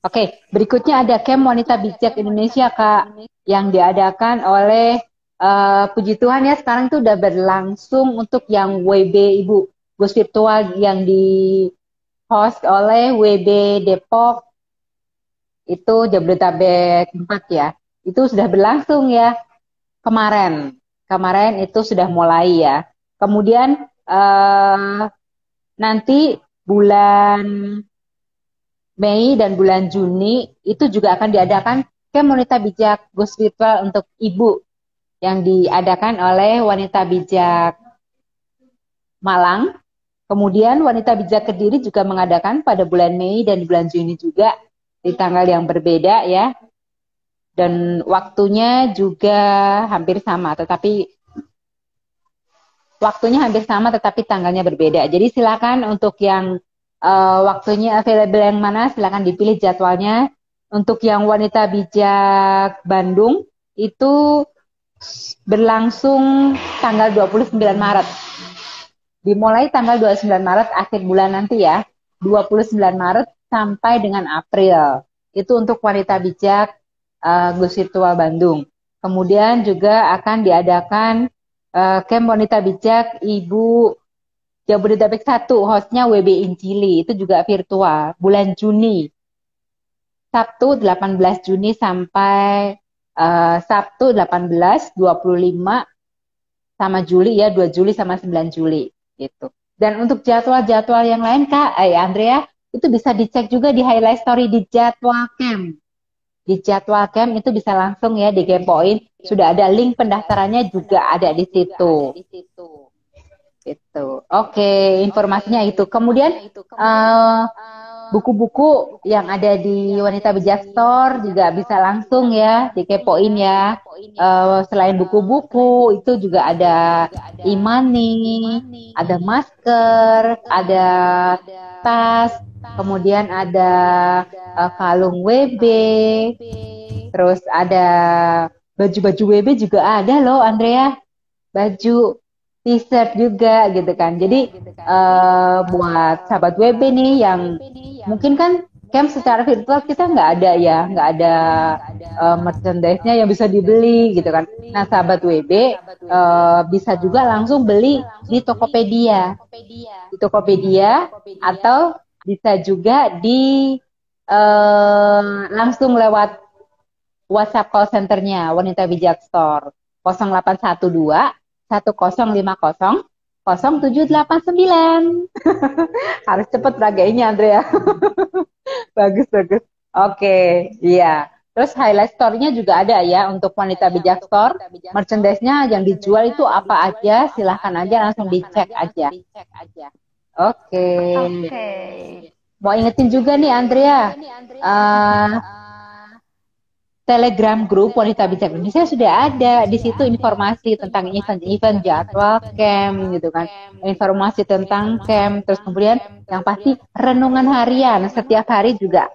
Oke, berikutnya ada Camp Wanita Bijak Indonesia, Kak, yang diadakan oleh puji Tuhan ya, sekarang itu udah berlangsung untuk yang WB Ibu Gus Virtual yang di host oleh WB Depok, itu Jabodetabek 4 ya. Itu sudah berlangsung ya kemarin itu sudah mulai ya. Kemudian nanti bulan Mei dan bulan Juni itu juga akan diadakan Camp Wanita Bijak Gus Virtual untuk Ibu yang diadakan oleh Wanita Bijak Malang. Kemudian Wanita Bijak Kediri juga mengadakan pada bulan Mei dan bulan Juni juga di tanggal yang berbeda ya. Dan waktunya juga hampir sama, tetapi tanggalnya berbeda. Jadi silakan untuk yang waktunya available yang mana, silakan dipilih jadwalnya. Untuk yang Wanita Bijak Bandung itu berlangsung tanggal 29 Maret. Dimulai tanggal 29 Maret akhir bulan nanti ya. 29 Maret sampai dengan April. Itu untuk Wanita Bijak Gus Virtual Bandung. Kemudian juga akan diadakan Camp Wanita Bijak Ibu Jabodetabek 1, hostnya WB Incili. Itu juga virtual. Bulan Juni. Sabtu 18 Juni sampai Sabtu 18, 25 sama Juli ya, 2 Juli sama 9 Juli gitu. Dan untuk jadwal-jadwal yang lain Kak, Andrea, itu bisa dicek juga di highlight story di jadwal camp. di jadwal camp itu bisa langsung ya dikepoin. Sudah ada link pendaftarannya juga ada di situ. Itu. Oke, informasinya itu. Kemudian buku-buku yang ada di Wanita Bijak Store juga bisa langsung ya dikepoin ya. Selain buku-buku itu juga ada e-money, ada masker, ada tas, kemudian ada kalung WB, terus ada baju-baju WB juga ada loh Andrea, baju t-shirt juga gitu kan. Jadi buat sahabat WB nih yang mungkin kan camp secara virtual kita nggak ada ya, nggak ada merchandise-nya yang bisa dibeli gitu kan. Nah sahabat WB bisa juga langsung beli di Tokopedia, atau bisa juga di langsung lewat WhatsApp call centernya Wanita Bijak Store 0812 1050 0789. Harus cepet beragainya Andrea. Bagus. Oke, iya. Terus highlight store-nya juga ada ya untuk Wanita Bijak Store. Merchandise-nya yang dijual itu apa aja, silahkan aja langsung dicek aja. Oke. Mau ingetin juga nih Andrea, Telegram grup Wanita Bijak Indonesia sudah ada. Di situ informasi tentang event-event jadwal camp gitu kan. Informasi tentang camp, terus kemudian yang pasti renungan harian setiap hari juga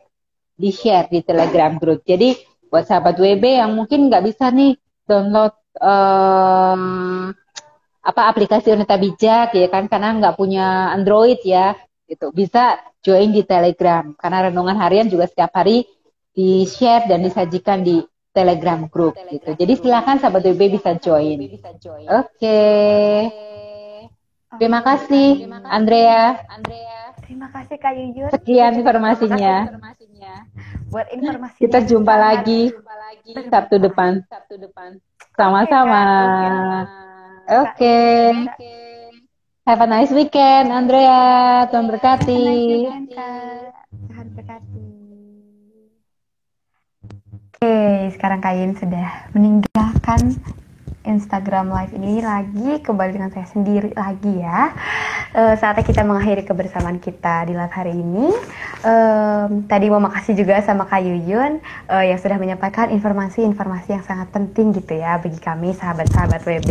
di-share di Telegram grup. Jadi buat sahabat WB yang mungkin nggak bisa nih download aplikasi Wanita Bijak ya kan karena nggak punya Android ya gitu. Bisa join di Telegram karena renungan harian juga setiap hari di-share dan disajikan di Telegram group gitu. Jadi silakan sahabat WB bisa join. Oke. Terima kasih Andrea. Terima kasih Kak Yuyun. Sekian informasinya. Buat informasi Kita jumpa lagi Sabtu depan. Sama-sama. Oke. Have a nice weekend Andrea. Tuhan berkati. Tuhan berkati. Oke, sekarang Kak Yuyun sudah meninggalkan Instagram Live ini lagi, kembali dengan saya sendiri lagi ya. Saatnya kita mengakhiri kebersamaan kita di live hari ini. Tadi mau makasih juga sama Kak Yuyun yang sudah menyampaikan informasi-informasi yang sangat penting gitu ya bagi kami sahabat-sahabat WB.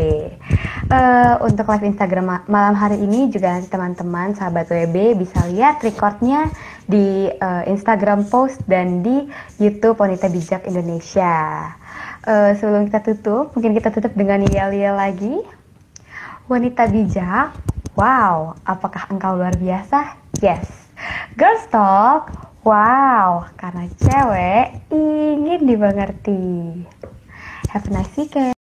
Untuk live Instagram malam hari ini juga nanti teman-teman sahabat WB bisa lihat recordnya di Instagram post dan di YouTube Wanita Bijak Indonesia. Sebelum kita tutup, mungkin kita tutup dengan yel-yel lagi. Wanita bijak, wow, apakah engkau luar biasa? Yes. Girls Talk, wow, karena cewek ingin dimengerti. Have a nice weekend.